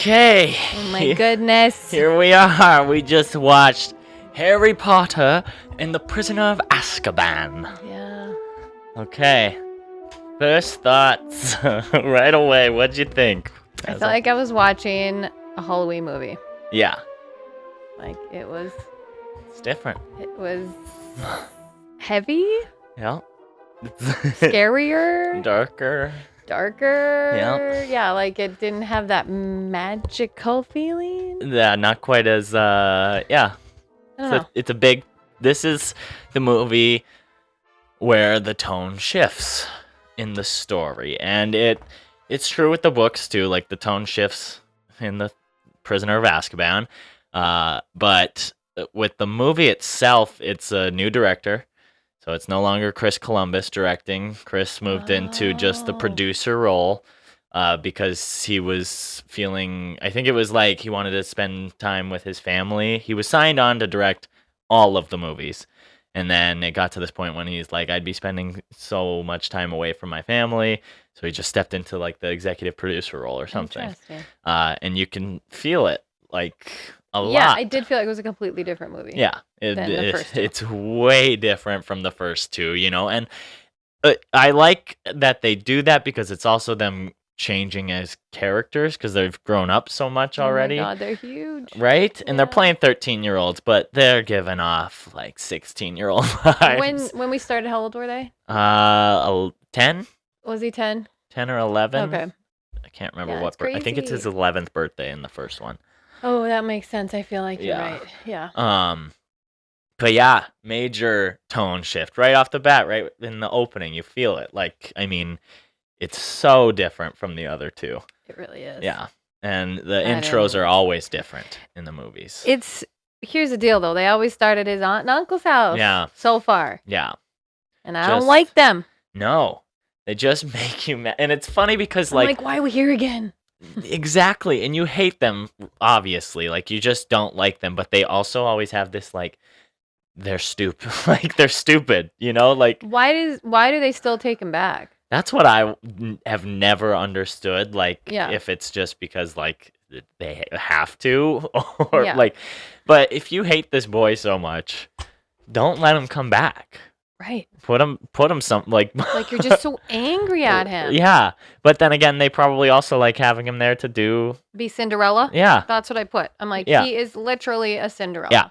Okay. Oh my goodness. Here we are. We just watched Harry Potter and the Prisoner of Azkaban. Yeah. Okay. First thoughts right away. What'd you think? I felt like I was watching a Halloween movie. Yeah. Like It's different. It was heavy, Yeah. scarier, Darker. Yeah, like it didn't have that magical feeling. Yeah, not quite as yeah. I don't know. It's a big. This is the movie where the tone shifts in the story, and it's true with the books too. Like the tone shifts in the Prisoner of Azkaban, but with the movie itself, it's a new director. So it's no longer Chris Columbus directing. Chris moved into just the producer role because he was feeling, I think it was like he wanted to spend time with his family. He was signed on to direct all of the movies. And then it got to this point when he's like, I'd be spending so much time away from my family. So he just stepped into like the executive producer role or something. Interesting. And you can feel it like a lot. Yeah, I did feel like it was a completely different movie. Yeah, than the first two. It's way different from the first two, you know, and I like that they do that because it's also them changing as characters because they've grown up so much already. Oh my God, they're huge. Right? And they're Yeah. playing 13-year-olds, but they're giving off like 16-year-old vibes. When we started, how old were they? 10? Was he 10? 10 or 11? Okay. I can't remember Yeah, what it's I think it's his crazy. 11th birthday in the first one. Oh, that makes sense. I feel like you're Yeah. right. Yeah. But yeah, major tone shift right off the bat, right in the opening. You feel it. Like, I mean, it's so different from the other two. It really is. Yeah. And the I intros don't- are always different in the movies. Here's the deal though. They always start at his aunt and uncle's house. Yeah. So far. Yeah. And I Just- don't like them. No. They just make you mad. And it's funny because, I'm like, why are we here again? exactly. And you hate them, obviously. Like, you just don't like them. But they also always have this, like, they're stupid. Like, they're stupid, you know? Like, Why do they still take him back? that's what I have never understood. Like, Yeah. if it's just because, like, they have to, or Yeah. like, but if you hate this boy so much, don't let him come back. Right. Put him some like. Like you're just so angry at him. Yeah, but then again, they probably also like having him there to do. Be Cinderella? Yeah, That's what I put. I'm like, Yeah. he is literally a Cinderella. Yeah.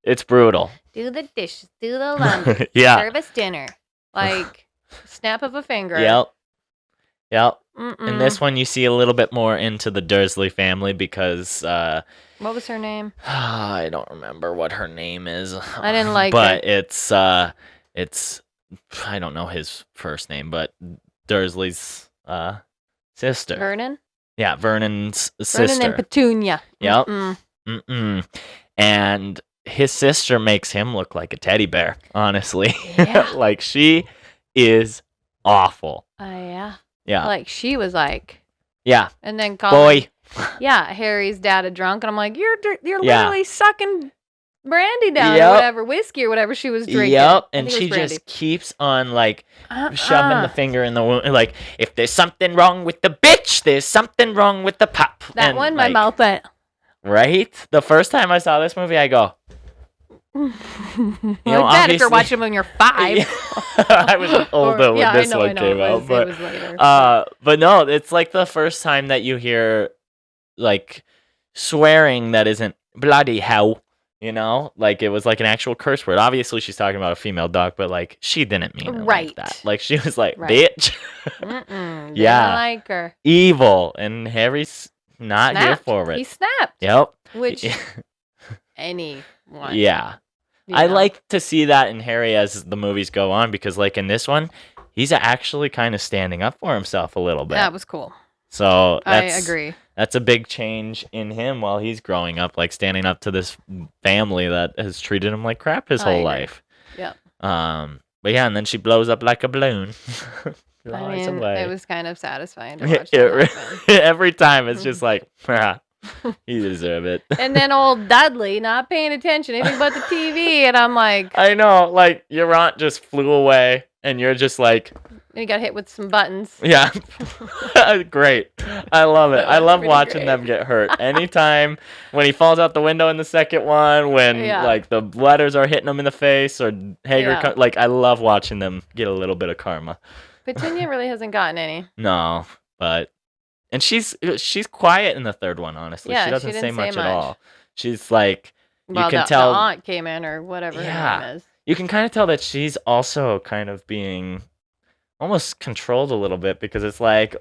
it's brutal. Do the dishes, do the laundry, Yeah. serve us dinner. Like, snap of a finger. Yep. Mm-mm. In this one, you see a little bit more into the Dursley family because What was her name? I don't remember what her name is. I didn't like but it's I don't know his first name, but Dursley's sister. Vernon? Yeah, Vernon's sister. Vernon and Petunia. Yep. Mm-mm. And his sister makes him look like a teddy bear, honestly. Yeah. Like, she is awful. Yeah. Yeah. Like, she was like... Yeah. And then Colin... Boy. Yeah, Harry's dad a drunk, and I'm like, you're Yeah. literally sucking brandy down Yep. or whatever, whiskey or whatever she was drinking. Yep. I And think it she was brandy. just keeps on, like, Uh-uh. shoving the finger in the wound. Like, if there's something wrong with the bitch, there's something wrong with the pop. That And, one, my like, mouth went... Right? The first time I saw this movie, I go, Well, know, bad if you're obviously- watching when you're 5. I was older when this one came out. It was later. But no, it's like the first time that you hear like swearing that isn't bloody hell, you know? Like it was like an actual curse word. Obviously she's talking about a female dog, but like she didn't mean it Right. like that. Like she was like, Right. bitch. Mm-mm, Yeah. didn't like her. Evil. And Harry's not here Snapped. for it. He snapped. Yep. Which anyone. Yeah. you I know. like to see that in Harry as the movies go on because like in this one, he's actually kind of standing up for himself a little bit. That was cool. So I that's agree. That's a big change in him while he's growing up, like standing up to this family that has treated him like crap his I whole agree. life. Yeah. But yeah, and then she blows up like a balloon. I Flies mean, away. it was kind of satisfying to watch It that happen. every time it's just like, ah, you deserve it. And then old Dudley not paying attention, anything but the TV, and I'm like, I know, like your aunt just flew away, and you're just like, And he got hit with some buttons. yeah, great. I love it. I love pretty watching great. them get hurt. Anytime when he falls out the window in the second one, when Yeah. like the letters are hitting him in the face, or Hagrid, Yeah. like I love watching them get a little bit of karma. Petunia really hasn't gotten any. No, but and she's quiet in the third one. Honestly, Yeah, she she doesn't say didn't say much at much. all. She's like, Well, can the tell. aunt came in or whatever Yeah. her name is. You can kind of tell that she's also kind of being almost controlled a little bit, because it's like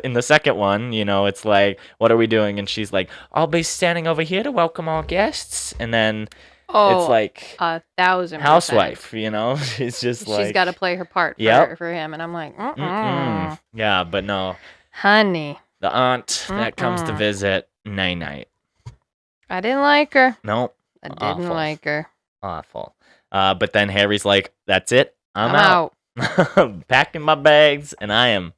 in the second one, it's like, what are we doing? And she's like, I'll be standing over here to welcome all guests. And then it's like 1,000%. housewife, she's just like, She's got to play her part Yep. for him. And I'm like, Mm-mm. Yeah, but no, honey, the aunt that comes to Mm-mm. visit, night. I didn't like her. Nope, I didn't Awful. like her. awful. But then Harry's like, that's it, I'm out. out. Packing my bags, and I am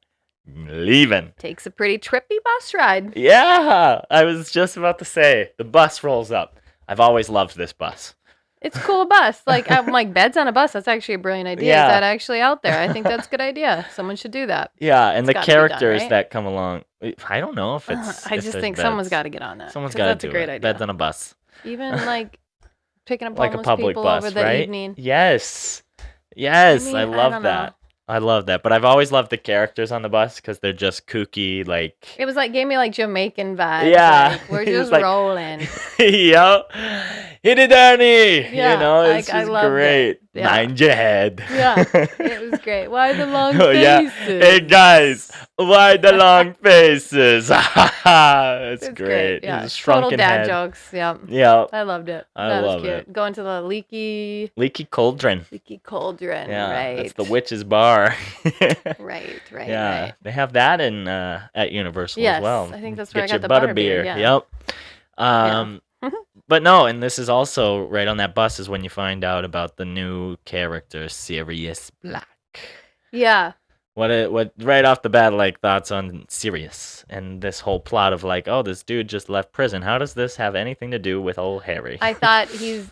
leaving. Takes a pretty trippy bus ride. Yeah, I was just about to say, the bus rolls up. I've always loved this bus. It's a cool bus. Like, I'm like, beds on a bus. That's actually a brilliant idea. Yeah. Is that actually out there? I think that's a good idea. Someone should do that. Yeah, and the gotta be done, characters right? that come along. I don't know if it's. I if just there's think beds. someone's got to get on that. Someone's 'Cause got to that's do a great it. idea. Beds on a bus, Even like picking up like a homeless public people bus, over the right? evening. Yes, I I mean, love don't that. know. I love that. But I've always loved the characters on the bus because they're just kooky, like. It was like, gave me like Jamaican vibes. Yeah, Like, we're he was just like- rolling. Yo, hit it, Ernie. Yeah, It's like, I just loved it. great. Yeah. Mind your head. Yeah, it was great. Why the long Oh, yeah. faces? Hey guys, why the long faces? It's great. Yeah, His total shrunken dad head. jokes. Yeah, Yeah, I loved it. I That love was cute. it. Going to the leaky cauldron. cauldron. Yeah, right. that's the witch's bar. Right. Yeah, Right. they have that in at Universal Yes, as well. I think that's where I Get got your the butterbeer, yeah. Yep. But no, and this is also right on that bus is when you find out about the new character, Sirius Black. Yeah. What right off the bat, like, thoughts on Sirius and this whole plot of like, oh, this dude just left prison. How does this have anything to do with old Harry? I thought he's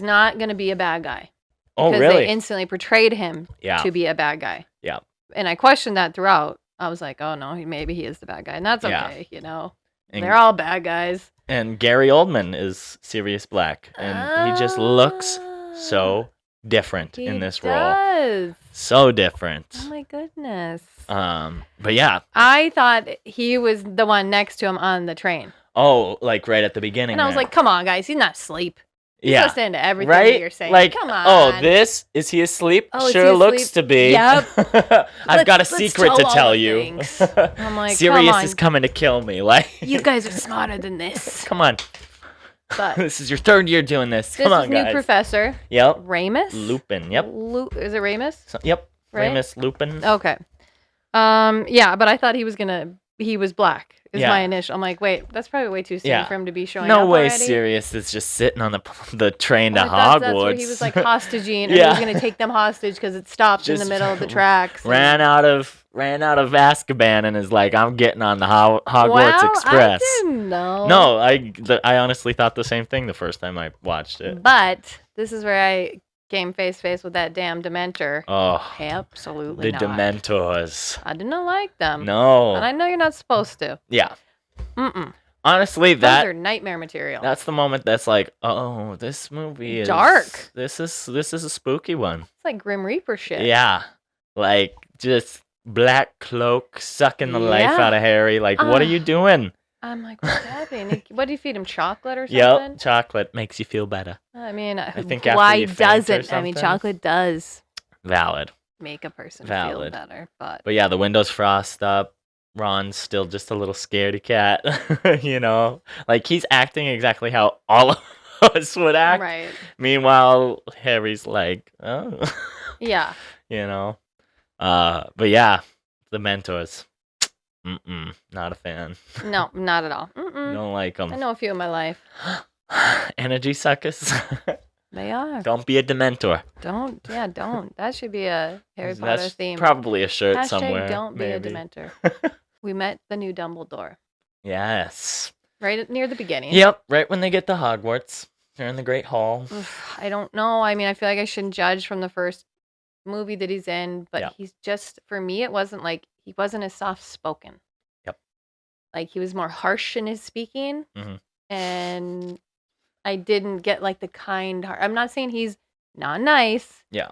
not gonna be a bad guy. Oh, Because really? they instantly portrayed him Yeah. to be a bad guy. Yeah. And I questioned that throughout. I was like, oh no, maybe he is the bad guy. And that's Yeah. okay, And, They're all bad guys. and Gary Oldman is Sirius Black, and he just looks so different in this role. Does. So different. Oh my goodness. But yeah. I thought he was the one next to him on the train. Oh, like right at the beginning. And I was there. like, come on, guys, he's not asleep. He's yeah. listening to everything Right? that you're saying. Like, come on. oh, is he asleep? Oh, is sure he looks asleep? to be. Yep. I've got a Let's secret tell to all tell the you. things. I'm like, Sirius come on. is coming to kill me. Like, You guys are smarter than this. come on. But This is your third year doing this. this Come on, is new guys. professor. Yep. Ramus? Lupin. Yep. Is it Ramus? Yep. Right? Famous Lupin. Okay. Yeah, but I thought he was black. Is Yeah. my initial. I'm like, wait, that's probably way too soon Yeah. for him to be showing No up way already. Sirius is just sitting on the train to Well, I thought Hogwarts. that's where he was like hostaging, or he Yeah. was gonna take them hostage because it stopped in the Just middle of the tracks. ran out of Azkaban and is like, I'm getting on the Hogwarts Well, Express. I didn't know. No, I honestly thought the same thing the first time I watched it. But this is where I came face to face with that damn Dementor. Oh, Absolutely the not. Dementors. I did not like them. No. And I know you're not supposed to. Yeah. Mm-mm. Honestly, Those are nightmare material. that's the moment that's like, oh, this movie is Dark. This is a spooky one. It's like Grim Reaper shit. Yeah. Like, just black cloak sucking the life Yeah. out of Harry. Like, what are you doing? I'm like, what's happening? What do you feed him? Chocolate or something? Yep, chocolate makes you feel better. I mean, think after why you faint or doesn't? I mean, something. chocolate does Valid. make a person feel Valid. better, but But yeah, the windows frost up. Ron's still just a little scaredy cat, Like, he's acting exactly how all of us would act. right. Meanwhile, Harry's like, oh, Yeah. But yeah, the mentors. Not a fan. No, not at all. Mm-mm. Don't like I them. know a few in my life. Energy suckers. They are. Don't be a Dementor. Don't. Yeah, don't. That should be a Harry Potter That's theme. probably a shirt Hashtag somewhere. don't be maybe. a Dementor. We met the new Dumbledore Yes. right near the beginning. Yep. Right when they get to Hogwarts, they're in the Great Hall. Oof, I don't know. I mean, I feel like I shouldn't judge from the first movie that he's in, but Yeah. he's just, for me, it wasn't like, he wasn't as soft spoken. Yep. Like, he was more harsh in his speaking, Mhm. and I didn't get like the kind heart. I'm not saying he's not nice. Yeah.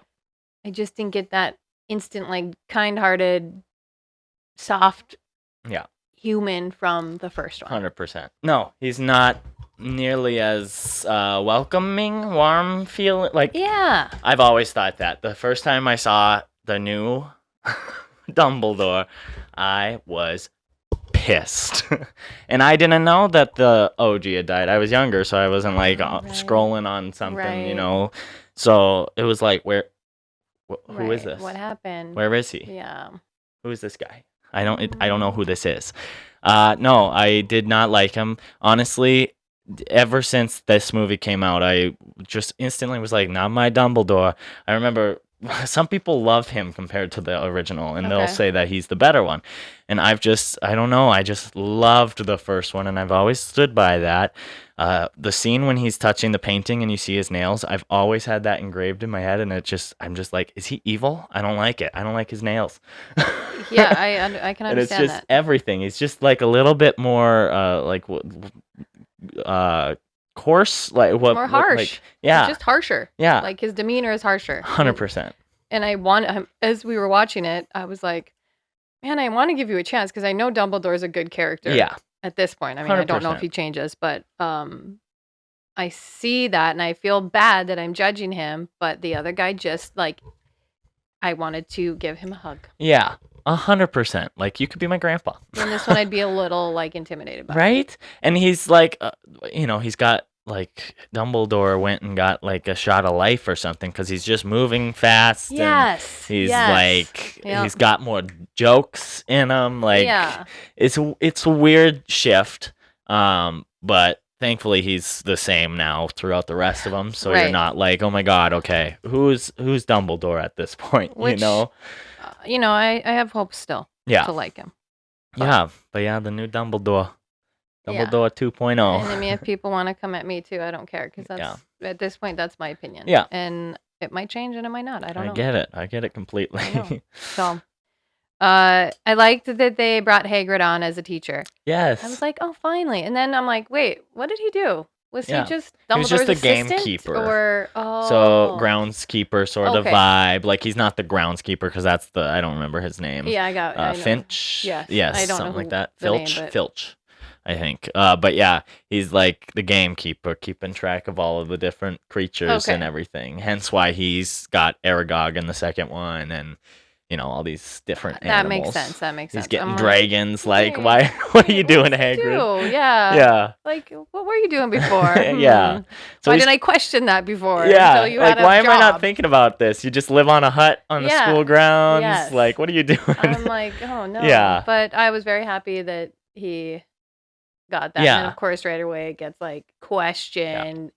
I just didn't get that instant, like, kind-hearted, soft Yeah. human from the first one. 100%. No, he's not nearly as welcoming, warm feeling. Like, Yeah. I've always thought that. The first time I saw the new Dumbledore, I was pissed. And I didn't know that the OG had died. I was younger, so I wasn't like Right. scrolling on something, you Right. know. So it was like, who is Right. this? What happened? Where is he? Yeah. Who is this guy? I don't know who this is. No, I did not like him. Honestly, ever since this movie came out, I just instantly was like, not my Dumbledore. I remember some people love him compared to the original, and they'll Okay. say that he's the better one. And I don't know, I just loved the first one, and I've always stood by that. The scene when he's touching the painting and you see his nails, I've always had that engraved in my head, and I'm just like, is he evil? I don't like it. I don't like his nails. Yeah, I can And it's understand just that. everything. It's just like a little bit more coarse, like what More like, harsh. yeah, He's just harsher. yeah, Like, his demeanor is harsher. 100%. And as we were watching it, I was like, man, I want to give you a chance because I know Dumbledore is a good character. Yeah, At this point, I mean, I don't know if 100%. he changes, but I see that and I feel bad that I'm judging him. But the other guy, just like, I wanted to give him a hug. Yeah, 100%. Like, you could be my grandpa, And this one, I'd be a little like intimidated by. right? And he's like, he's got like Dumbledore went and got like a shot of life or something because he's just moving fast. Yes. And he's yes. like, Yep. he's got more jokes in him. Like, Yeah. it's a weird shift. But thankfully he's the same now throughout the rest of them. So you're Right. not like, oh my God, okay, who's Dumbledore at this point? Which, I have hope still Yeah. to like him. Yeah. But yeah, the new Dumbledore. Yeah. Dumbledore 2.0. And I mean, if people want to come at me too, I don't care because at this point, that's my opinion. Yeah. And it might change and it might not. I don't know. I get it completely. I know. So, I liked that they brought Hagrid on as a teacher. Yes. I was like, oh, finally. And then I'm like, wait, what did he do? Was Yeah. he just He was Dumbledore's just a assistant? gamekeeper. Or, So groundskeeper sort of Okay. vibe. Like, he's not the groundskeeper because that's I don't remember his name. Yeah, I know. Finch. Yes. Yes. I don't something know like that. the name, Filch. but- Filch. I think. But yeah, he's like the gamekeeper, keeping track of all of the different creatures Okay. and everything. Hence why he's got Aragog in the second one, and all these different That animals. makes sense. He's getting I'm dragons. Like, hey, why? What are you hey, doing, what's he Hagrid? do? Yeah. Yeah. Like, what were you doing before? Yeah. So Why he's- didn't I question that before? Yeah, Until you like, had a why am I not job? thinking about this? You just live on a hut on the Yeah, school grounds. yes. Like, what are you doing? I'm like, oh no. Yeah. But I was very happy that he got that. Yeah. And of course, right away it gets like questioned.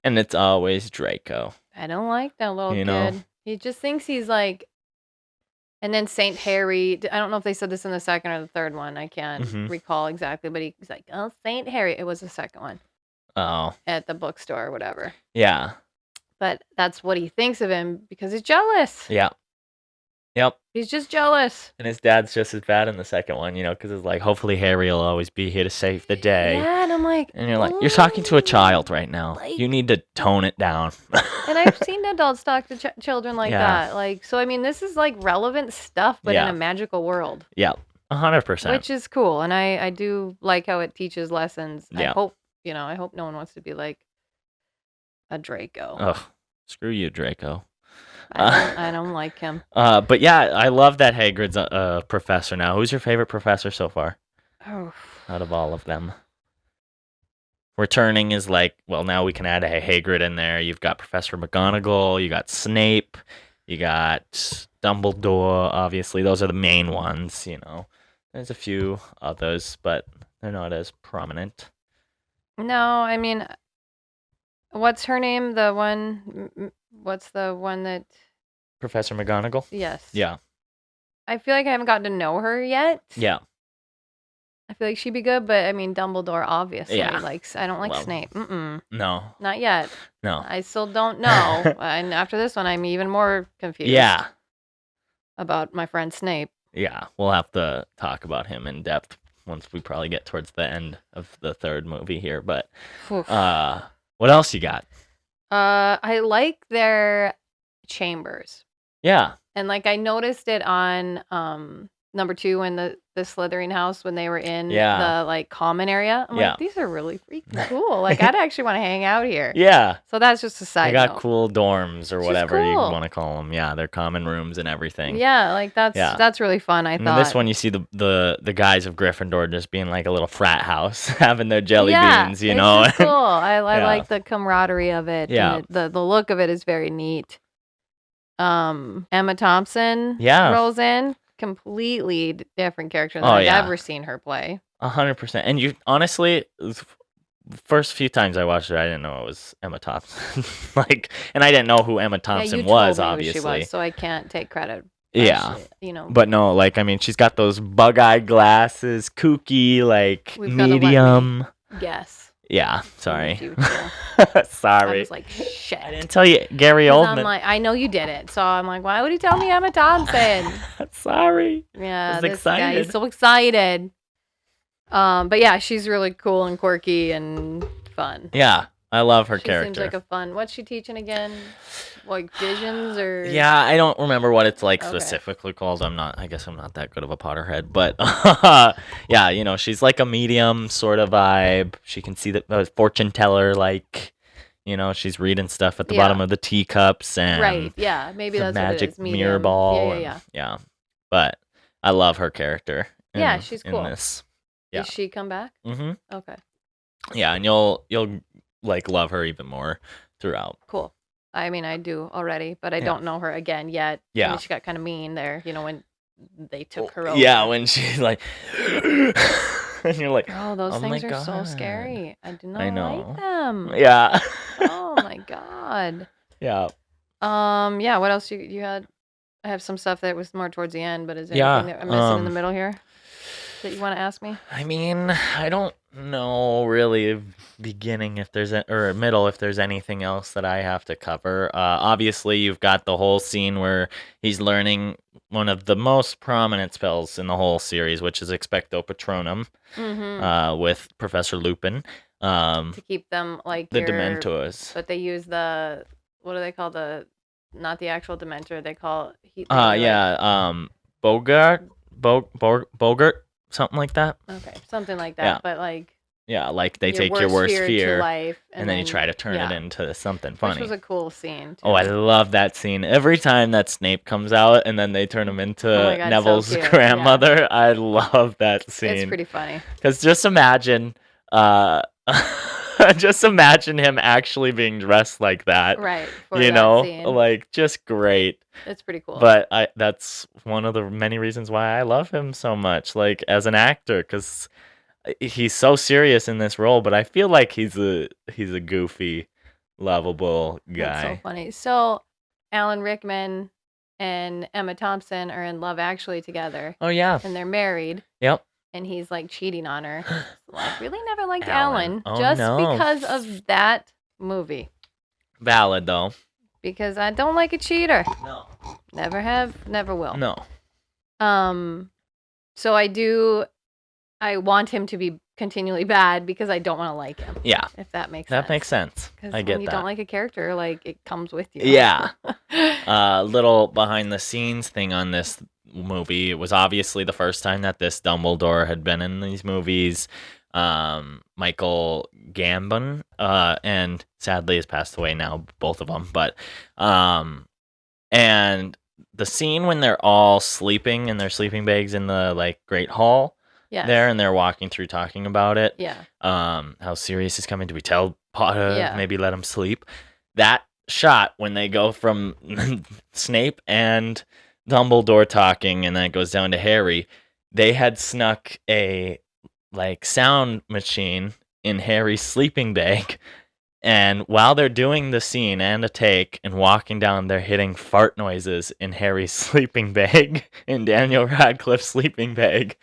And it's always Draco. I don't like that little You kid. know? He just thinks he's like. And then Saint Harry. I don't know if they said this in the second or the third one. I can't Mhm. recall exactly. But he's like, oh, Saint Harry. It was the second one Oh, at the bookstore or whatever. yeah. But that's what he thinks of him because he's jealous. Yeah. Yep. He's just jealous. And his dad's just as bad in the second one, because it's like, hopefully Harry will always be here to save the day. Yeah, and I'm like, And you're like, you're talking to a child right now. Like- You need to tone it down. and I've seen adults talk to children like Yeah. that. Like, so I mean, this is like relevant stuff, but Yeah. in a magical world, Yeah, 100%. which is cool. And I do like how it teaches lessons. Yeah. I hope no one wants to be like a Draco. Ugh, screw you, Draco. I don't like him. But yeah, I love that Hagrid's a professor now. Who's your favorite professor so far Oh, out of all of them? Returning is like, well, now we can add a Hagrid in there. You've got Professor McGonagall, you got Snape, you got Dumbledore, obviously. Those are the main ones, There's a few others, but they're not as prominent. no, I mean, what's her name? The one, what's the one that, Professor McGonagall? yes. Yeah. I feel like I haven't gotten to know her yet. Yeah. I feel like she'd be good, but I mean, Dumbledore obviously Yeah. likes. I don't like Well, Snape. No. Not yet. No. I still don't know. And after this one, I'm even more confused. Yeah. About my friend Snape. Yeah. We'll have to talk about him in depth once we probably get towards the end of the third movie here. But what else you got? I like their chambers. Yeah. And like I noticed it on number 2 in the Slytherin house when they were in the like common area. I'm like, these are really freaking cool. Like I'd actually want to hang out here. Yeah. So that's just a side note. They got note. cool dorms or whatever cool. you want to call them. Yeah, they're common rooms and everything. Yeah, like that's really fun. I thought. This one you see the guys of Gryffindor just being like a little frat house, having their jelly beans, you know. It's cool. I like the camaraderie of it. Yeah. And the look of it is very neat. Emma Thompson rolls in. Completely different character than I've ever seen her play. 100%. And you honestly, first few times I watched it, I didn't know it was Emma Thompson. And I didn't know who Emma Thompson was, obviously. Who she was, so I can't take credit. Yeah. You know. But no, I mean, she's got those bug-eye glasses, kooky, medium. Yes. Yeah, sorry. Sorry. I was like, shit. I didn't tell you Gary Oldman. I'm like, I know you did it. So I'm like, why would he tell me Emma Thompson? Sorry. Yeah, I was this excited. guy, he's so excited. But yeah, she's really cool and quirky and fun. Yeah, I love her character. Seems like a fun. What's she teaching again? Like visions or? Yeah, I don't remember what it's specifically called. I guess I'm not that good of a Potterhead, but yeah, she's like a medium sort of vibe. She can see the fortune teller, she's reading stuff at the bottom of the teacups and right. Yeah, maybe that's magic what it is. mirror ball. Yeah. But I love her character. She's cool. In this. Yeah. Does she come back? Mm-hmm. Okay. Yeah, and you'll love her even more throughout. Cool. I mean, I do already, but I don't know her again yet. Yeah. I mean, she got kind of mean there, when they took her over. Yeah, when she's like, and you're like, oh, those things are so scary. I do not like them. Yeah. Oh my god. Yeah. Yeah. What else you had? I have some stuff that was more towards the end, but is there anything that I'm missing in the middle here that you want to ask me? I mean, I don't know really beginning or middle if there's anything else that I have to cover. Obviously, you've got the whole scene where he's learning one of the most prominent spells in the whole series, which is Expecto Patronum, with Professor Lupin. To keep them like the Dementors. But they use what do they call not the actual Dementor? They call Bogart. Something like that. Okay, something like that. Yeah. But they take your worst fear to life, and then you try to turn it into something funny. Which was a cool scene. Too. Oh, I love that scene. Every time that Snape comes out and then they turn him into Neville's grandmother, I love that scene. It's pretty funny. Because just imagine, him actually being dressed like that. Right. Scene. Just great. It's pretty cool. But that's one of the many reasons why I love him so much, as an actor, because he's so serious in this role. But I feel like he's a goofy, lovable guy. That's so funny. So, Alan Rickman and Emma Thompson are in Love Actually together. Oh yeah. And they're married. Yep. And he's cheating on her. So I really never liked Alan oh, just no. because of that movie. Valid though. Because I don't like a cheater. No. Never have, never will. No. So I want him to be continually bad because I don't want to like him. Yeah. If that makes sense. That makes sense. I get that. When you don't like a character, it comes with you. Yeah. Little behind the scenes thing on this movie. It was obviously the first time that this Dumbledore had been in these movies. Michael Gambon, and sadly has passed away now, both of them. But, and the scene when they're all sleeping in their sleeping bags in the Great Hall, there, and they're walking through talking about it. Yeah. How Sirius is coming. Do we tell Potter? Maybe let him sleep. That shot when they go from Snape and Dumbledore talking, and then it goes down to Harry. They had snuck a sound machine in Harry's sleeping bag And while they're doing the scene and a take and walking down, they're hitting fart noises in Harry's sleeping bag, in Daniel Radcliffe's sleeping bag,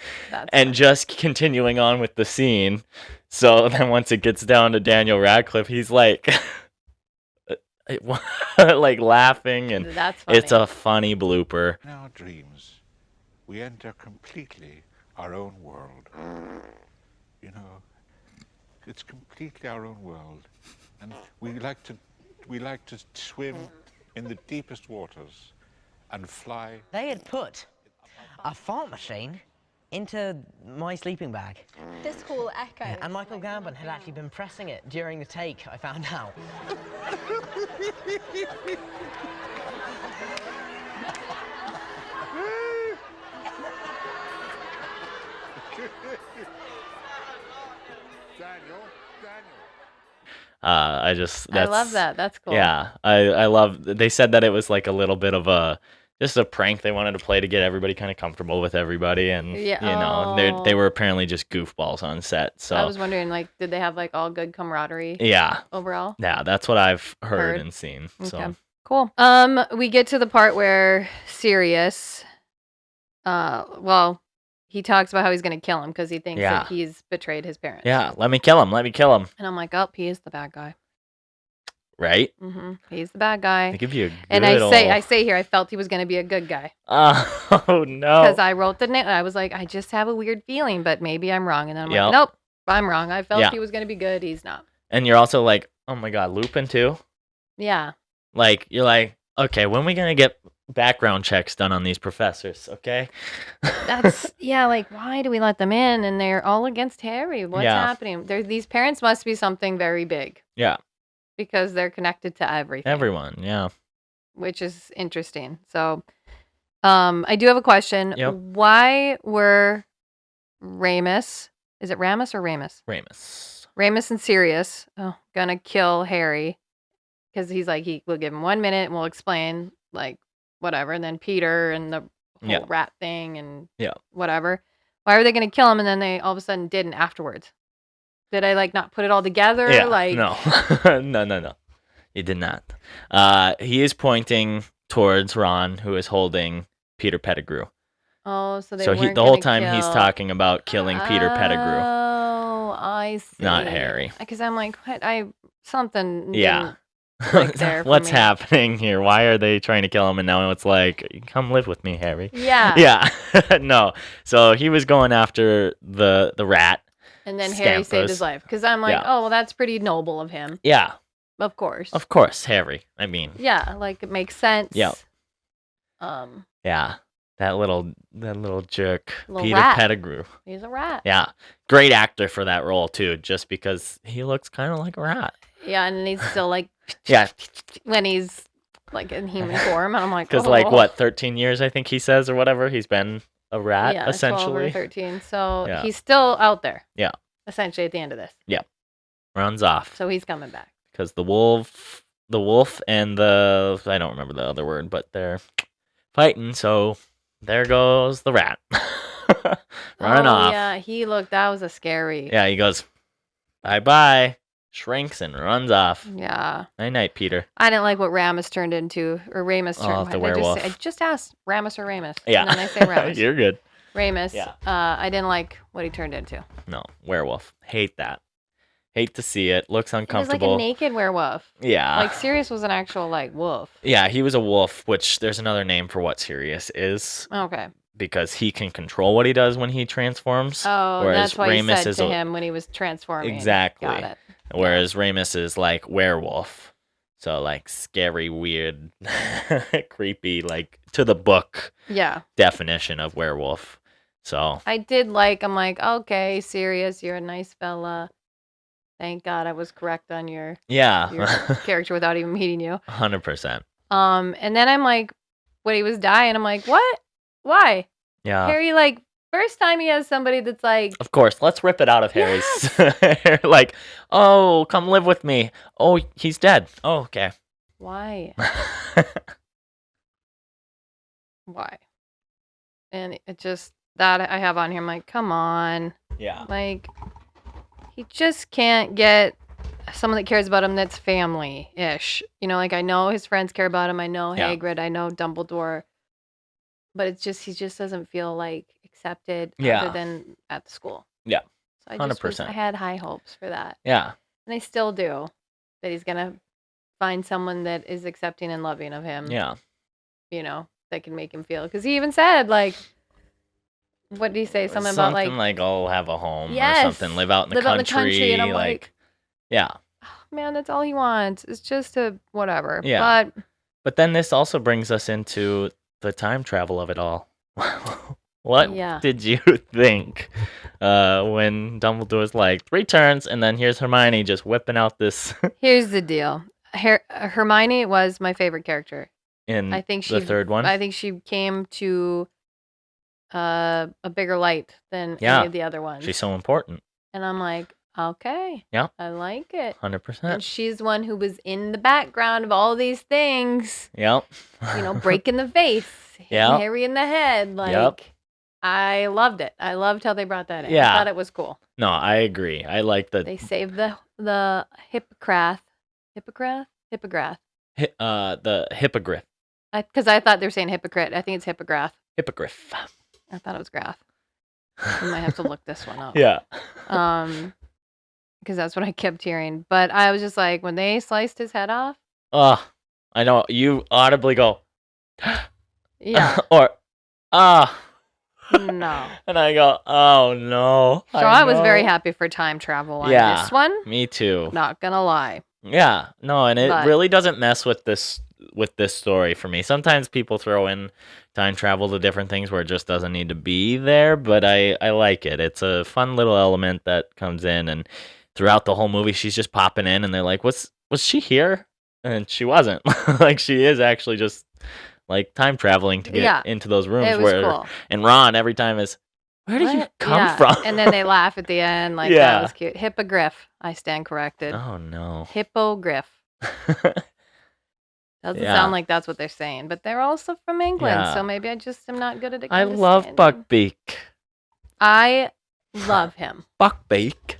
and just continuing on with the scene. So then once it gets down to Daniel Radcliffe, he's like, like laughing, and it's a funny blooper. In our dreams, we enter completely our own world. You know, it's completely our own world. And we like to swim in the deepest waters and fly. They had put a fart machine into my sleeping bag. This hall echoes. And Michael Gambon had actually been pressing it during the take, I found out. Daniel. I love that. That's cool. Yeah, I love. They said that it was like a little bit of just a prank they wanted to play to get everybody kind of comfortable with everybody, and they were apparently just goofballs on set. So I was wondering, like, did they have like all good camaraderie? Yeah. Overall. Yeah, that's what I've heard and seen. Okay. So cool. We get to the part where Sirius, he talks about how he's going to kill him because he thinks that he's betrayed his parents. Yeah, let me kill him. And I'm like, oh, he is the bad guy. Right? Mm-hmm. He's the bad guy. They give you a good and I say here, I felt he was going to be a good guy. Oh, no. Because I wrote the name. I was like, I just have a weird feeling, but maybe I'm wrong. And then I'm like, nope, I'm wrong. I felt he was going to be good. He's not. And you're also like, oh my God, Lupin too? Yeah. Like, you're like, okay, when are we going to get background checks done on these professors, okay? That's like, why do we let them in? And they're all against Harry. What's happening? These parents must be something very big. Yeah. Because they're connected to everything. Everyone, yeah. Which is interesting. So, I do have a question. Yep. Why were Ramus, is it Ramus or Ramus? Ramus and Sirius gonna kill Harry? Because he's like, we'll give him 1 minute and we'll explain, like, whatever. And then Peter and the whole rat thing and whatever. Why were they going to kill him? And then they all of a sudden didn't afterwards. Did I like not put it all together? Yeah, like no. No. You did not. He is pointing towards Ron, who is holding Peter Pettigrew. Oh, so they the whole time he's talking about killing Peter Pettigrew. Oh, I see. Not Harry. Because I'm like, what? Something. Yeah. What's happening here? Why are they trying to kill him? And now it's like, come live with me, Harry. Yeah. Yeah. No. So he was going after the rat. And then Harry saved his life. Because I'm like, oh, well, that's pretty noble of him. Yeah. Of course. Of course, Harry. I mean. Yeah, like it makes sense. Yeah. Yeah. That little jerk, Peter rat. Pettigrew. He's a rat. Yeah. Great actor for that role too, just because he looks kind of like a rat. Yeah, and he's still like when he's like in human form, and I'm like, because like what 13 years I think he says or whatever, he's been a rat essentially. 12 or 13. So he's still out there. Yeah. Essentially at the end of this. Yeah. Runs off. So he's coming back. Because the wolf and I don't remember the other word, but they're fighting. So there goes the rat. Running off. Yeah, that was a scary. Yeah, he goes, bye-bye. Shrinks and runs off. Yeah. Night, Peter. I didn't like what Ramus turned into, or Ramus turned into. The werewolf. I just asked Ramus or Ramus. Yeah. And then I say Ramus. You're good. Ramus. Yeah. I didn't like what he turned into. No, werewolf. Hate that. Hate to see it. Looks uncomfortable. He was like a naked werewolf. Yeah. Like Sirius was an actual like wolf. Yeah, he was a wolf, which there's another name for what Sirius is. Okay. Because he can control what he does when he transforms. Oh, that's why he said to him when he was transforming. Exactly. Got it. Whereas Ramus is like werewolf. So like scary, weird, creepy, like to the book definition of werewolf. So I did I'm like, okay, Sirius, you're a nice fella. Thank God I was correct on your character without even meeting you. 100%. And then I'm like, when he was dying, I'm like, what? Why? Yeah. Harry, like, first time he has somebody that's like... Of course, let's rip it out of Harry's hair. Like, oh, come live with me. Oh, he's dead. Oh, okay. Why? Why? And it just... That I have on here, I'm like, come on. Yeah. Like, he just can't get someone that cares about him that's family-ish. You know, like I know his friends care about him. I know Hagrid. I know Dumbledore. But it's just he just doesn't feel like accepted other than at the school. Yeah. So I 100%. I had high hopes for that. Yeah. And I still do. That he's gonna find someone that is accepting and loving of him. Yeah. You know, that can make him feel. Because he even said, like, what did he say? Something about, like, I'll have a home or yes, something. Live out in the country. And I'm like, yeah. oh, man, that's all he wants. It's just to whatever. Yeah. But then this also brings us into the time travel of it all. What did you think when Dumbledore's like 3 turns and then here's Hermione just whipping out this? Here's the deal. Hermione was my favorite character. I think the third one? I think she came to a bigger light than any of the other ones. She's so important. And I'm like, okay. Yeah. I like it. 100%. And she's the one who was in the background of all these things. Yep. You know, breaking the vase. Hitting Harry in the head. Like, I loved it. I loved how they brought that in. Yeah. I thought it was cool. No, I agree. I like that. They saved the hippogriff. The hippogriff. Because I thought they were saying hypocrite. I think it's hippogriff. Hippogriff. I thought it was graph. I might have to look this one up. Yeah. Because that's what I kept hearing. But I was just like, when they sliced his head off. I know. You audibly go. Yeah. Or, no. And I go, oh no. So I was very happy for time travel on this one. Me too. Not gonna lie. Yeah. No, and it really doesn't mess with this story for me. Sometimes people throw in time travel to different things where it just doesn't need to be there, but I like it. It's a fun little element that comes in, and throughout the whole movie she's just popping in and they're like, was she here? And she wasn't. Like, she is actually just like time traveling to get into those rooms. It was cool. And Ron every time is, where did you come from? And then they laugh at the end. Like, that was cute. Hippogriff. I stand corrected. Oh no. Hippogriff. Doesn't sound like that's what they're saying, but they're also from England, so maybe I just am not good at it. I love Buckbeak. I love him. Buckbeak.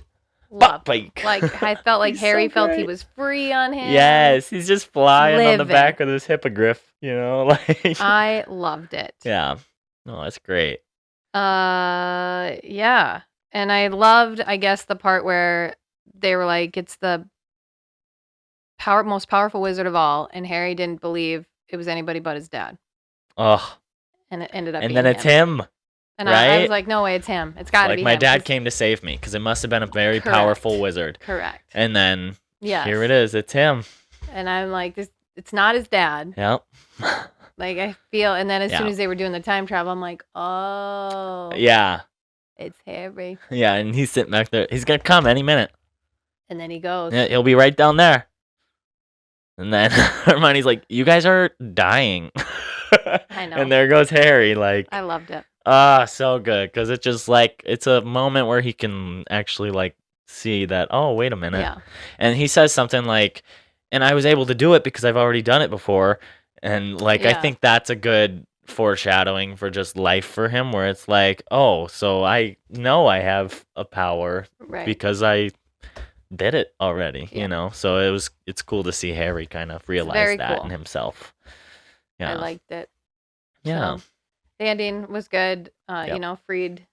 Buckbeak. Like, I felt like Harry felt he was free on him. Yes, he's just flying on the back of this hippogriff, you know, like. I loved it. Yeah. No, that's great. Yeah. And I loved, I guess, the part where they were like, it's the most powerful wizard of all, and Harry didn't believe it was anybody but his dad. Oh. And it ended up being him. And then it's him. And right? I was like, no way, it's him. It's got to be him. Like, my dad came to save me because it must have been a very powerful wizard. Correct. And then here it is. It's him. And I'm like, it's not his dad. Yep. Like, I feel, and then as soon as they were doing the time travel, I'm like, oh. Yeah. It's Harry. Yeah, and he's sitting back there. He's going to come any minute. And then he goes. Yeah, he'll be right down there. And then Hermione's like, you guys are dying. I know. And there goes Harry. Like, I loved it. So good. Because it's just like, it's a moment where he can actually like see that, oh, wait a minute. Yeah. And he says something like, and I was able to do it because I've already done it before. And like, I think that's a good foreshadowing for just life for him, where it's like, oh, so I know I have a power because I did it already, you know? So it's cool to see Harry kind of realize that in himself. Yeah. I liked it. Yeah. So, the ending was good. You know, freed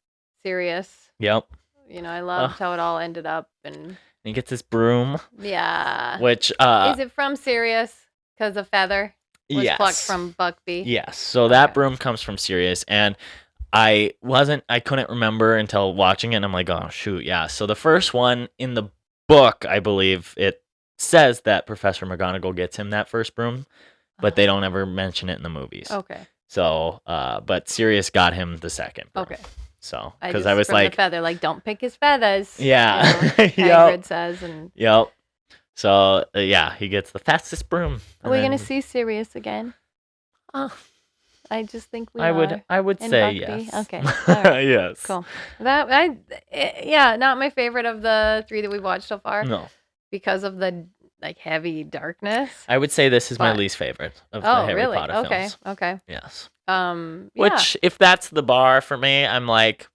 Sirius. Yep. You know, I loved how it all ended up. And he gets his broom. Yeah. Which, is it from Sirius? Because the feather was plucked from Buckbeak? Yes. So that broom comes from Sirius. And I couldn't remember until watching it. And I'm like, oh, shoot. Yeah. So the first one in the book, I believe it says that Professor McGonagall gets him that first broom, but they don't ever mention it in the movies. Okay. So, but Sirius got him the second broom. Okay. So, because I was from like, the feather, like, don't pick his feathers. Yeah. You know, Hagrid says, and yep. So he gets the fastest broom. Are we gonna see Sirius again? I just think we I would say Buckby. yes. Okay. All right. Yes. Cool. Not my favorite of the 3 that we've watched so far. No. Because of the like heavy darkness. I would say this is my least favorite of the Harry Potter films. Okay. Yes. Yeah. Which, if that's the bar for me, I'm like,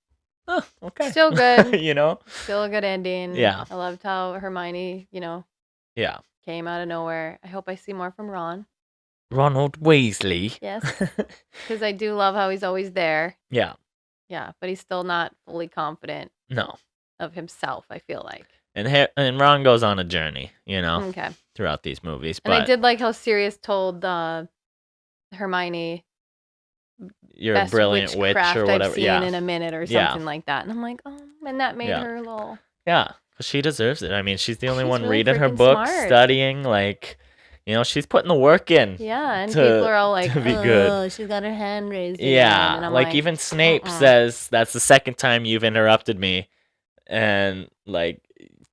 Okay. Still good. You know? Still a good ending. Yeah. I loved how Hermione, Yeah. came out of nowhere. I hope I see more from Ron. Ronald Weasley. Yes. Because I do love how he's always there. Yeah. Yeah, but he's still not fully confident No. of himself, I feel like. And Ron goes on a journey, Okay. throughout these movies. And I did like how Sirius told Hermione, you're a best brilliant witch witchcraft or whatever. I've seen Yeah. in a minute or Yeah. something like that. And I'm like, oh, and that made Yeah. her a little. Yeah, because she deserves it. I mean, she's the only She's one really reading her freaking books, smart. studying. She's putting the work in. Yeah, and to- people are all like, to be good. oh, she's got her hand raised. again." Yeah, And I'm like even Snape "Uh-uh." says, that's the second time you've interrupted me. And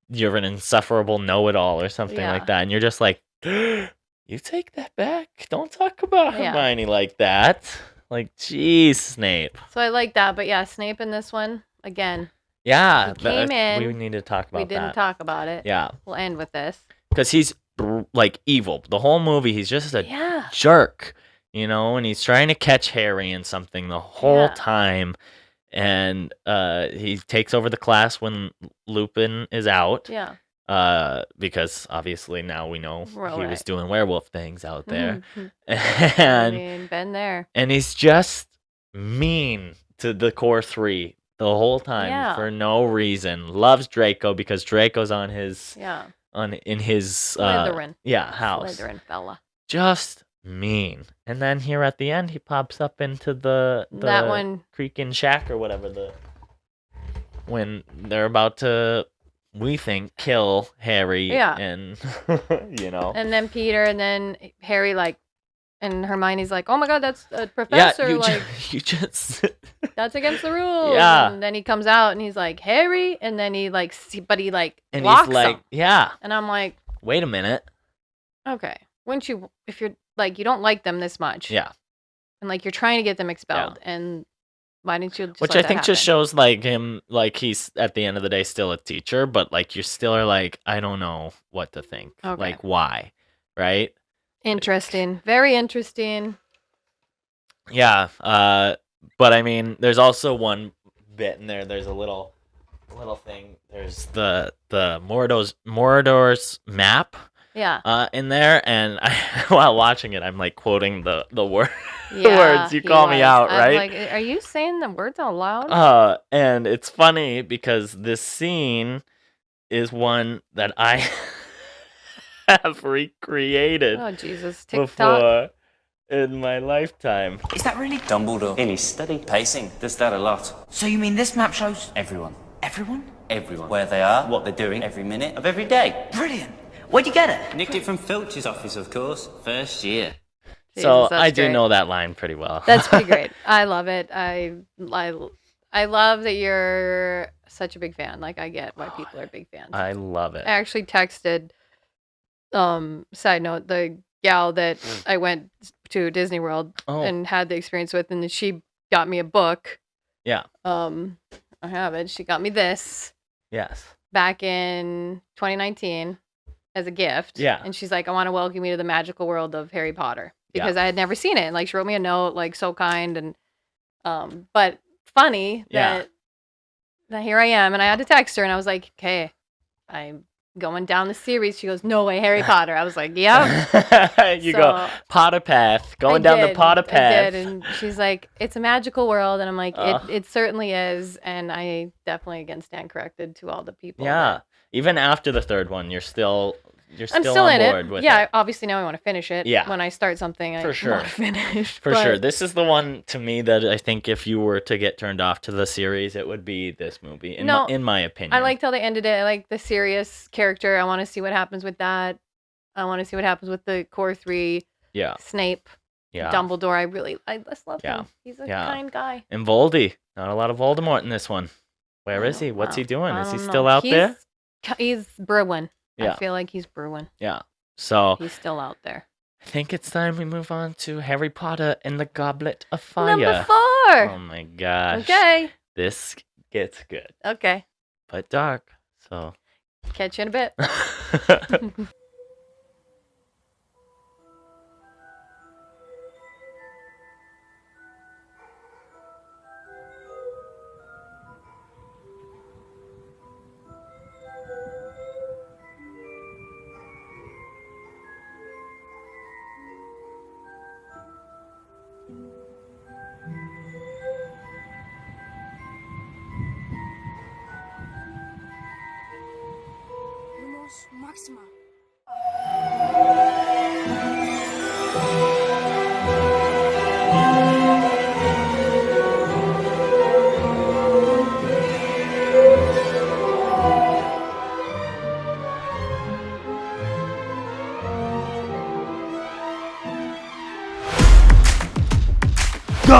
you're an insufferable know-it-all or something Yeah. like that. And you're just like, you take that back. Don't talk about Yeah. Hermione like that. Like, geez, Snape. So I like that. But yeah, Snape in this one, again, Yeah, He came in, we need to talk about we didn't that. talk about it. Yeah, We'll end with this. because he's evil. The whole movie, he's just a Yeah. jerk, and he's trying to catch Harry in something the whole Yeah. time. And he takes over the class when Lupin is out. Yeah. Because obviously now we know he was Right. doing werewolf things out there. Mhm. I And mean, been there. and he's just mean to the core three the whole time Yeah. for no reason. Loves Draco because Draco's on his Yeah. in his Slytherin. house. Slytherin fella. Just mean. And then here at the end he pops up into the That one. Creaking Shack or whatever when they're about to, we think, kill Harry. Yeah. And And then Peter, and then Harry, and Hermione's like, oh my god, that's a yeah, professor. you just That's against the rules. Yeah. And then he comes out and he's like, Harry. And then he and blocks he's like, him. yeah, And I'm like, wait a minute. okay. Wouldn't you, if you're you don't like them this much. Yeah. And you're trying to get them expelled. And why didn't you just Which let I that think just happen? shows him he's at the end of the day still a teacher, but you still are I don't know what to think. Okay. Why? Right? Interesting. Very interesting. Yeah. But I mean, there's also one bit in there. There's a little thing. There's the Mordor's map. Yeah. In there, and while watching it, I'm quoting the word, the Yeah, words. You he call me was. out, I'm right? like, are you saying the words out loud? And it's funny because this scene is one that I have recreated Oh, Jesus. TikTok. before in my lifetime. Is that really Dumbledore, in his study, pacing, does that a lot. So you mean this map shows Everyone. everyone? Everyone. Where they are, what they're doing, every minute of every day. Brilliant. Where'd you get it? Nicked it from Filch's office, of course. First year. So Jesus, that's I do great. know that line pretty well. That's pretty great. I love it. I love that you're such a big fan. I get why people are big fans. I love it. I actually texted, side note, the gal that I went to Disney World Oh. and had the experience with, and she got me a book. Yeah. I have it. She got me this Yes. back in 2019 as a gift. Yeah. And she's like, I want to welcome you to the magical world of Harry Potter. Yeah. Because I had never seen it. And she wrote me a note, so kind, and but funny Yeah. that here I am, and I had to text her, and I was like, okay, I'm going down the series. She goes, no way, Harry Potter. I was like, yeah. You go Potter path, going down the Potter I path. did, and she's like, it's a magical world, and I'm like, Ugh. it certainly is, and I definitely again stand corrected to all the people. Yeah. Even after the third one, you're still I'm still on in board it. with Yeah, it. obviously now I want to finish it. Yeah. When I start something, I For sure. want to finish. For sure. This is the one to me that I think if you were to get turned off to the series, it would be this movie, in my opinion. I liked how they ended it. I like the Sirius character. I want to see what happens with that. I want to see what happens with the core three. Yeah. Snape, Yeah. Dumbledore. I just love Yeah. him. He's a Yeah. kind guy. And Voldy. Not a lot of Voldemort in this one. Where I is he? don't What's he know. doing? I Is he don't still know. out there? He's brewing. Yeah. I feel like he's brewing. Yeah. So He's still out there. I think it's time we move on to Harry Potter and the Goblet of Fire. Number 4. Oh my gosh. Okay. This gets good. Okay. But dark. So Catch you in a bit.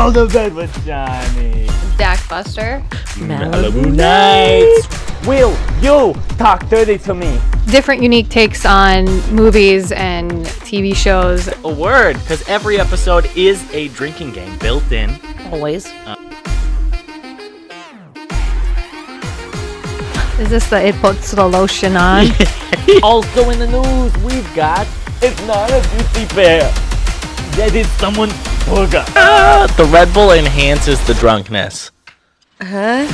all the bed with Johnny. Dakbuster. Malibu Nights. Will you talk dirty to me? Different unique takes on movies and TV shows. A word, because every episode is a drinking game built in. Always. Is this the it puts the lotion on? Also in the news, we've got it's not a juicy bear. That is someone's burger. The Red Bull enhances the drunkenness. Huh?